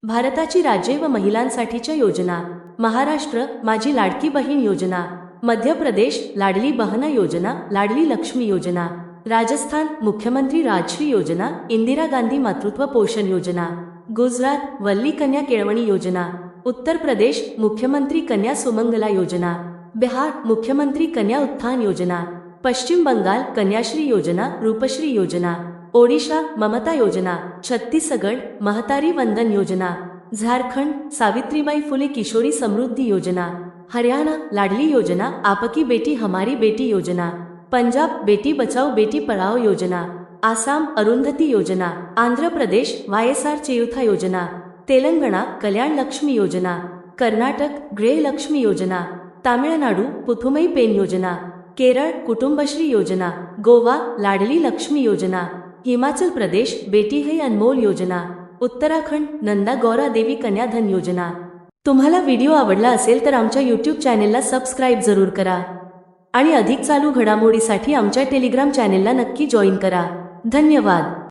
भारताची राज्ये व महिलांसाठीच्या योजना. महाराष्ट्र माझी लाडकी बहीण योजना. मध्य प्रदेश लाडली बहना योजना, लाडली लक्ष्मी योजना. राजस्थान मुख्यमंत्री राजश्री योजना, इंदिरा गांधी मातृत्व पोषण योजना. गुजरात वल्ली कन्या केळवणी योजना. उत्तर प्रदेश मुख्यमंत्री कन्या सुमंगला योजना. बिहार मुख्यमंत्री कन्या उत्थान योजना. पश्चिम बंगाल कन्याश्री योजना, रूपश्री योजना. ओडिशा ममता योजना. छत्तीसगड महतारी वंदन योजना. झारखंड सावित्रीबाई फुले किशोरी समृद्धि योजना. हरियाणा लाडली योजना, आपकी बेटी हमारी बेटी योजना. पंजाब बेटी बचाओ बेटी पढ़ाओ योजना. आसाम अरुंधती योजना. आंध्र प्रदेश वायएसआर चेयुथा योजना. तेलंगणा कल्याण लक्ष्मी योजना. कर्नाटक गृह लक्ष्मी योजना. तामिळनाडू पुथुमई पेन योजना. केरळ कुटुंबश्री योजना. गोवा लाडली लक्ष्मी योजना. हिमाचल प्रदेश बेटी है अनमोल योजना. उत्तराखंड नंदा गौरा देवी कन्याधन योजना. तुम्हाला व्हिडिओ आवडला असेल तर आमच्या यूट्यूब चॅनेलला सबस्क्राईब जरूर करा आणि अधिक चालू घडामोडीसाठी आमच्या टेलिग्राम चॅनेलला नक्की जॉईन करा. धन्यवाद.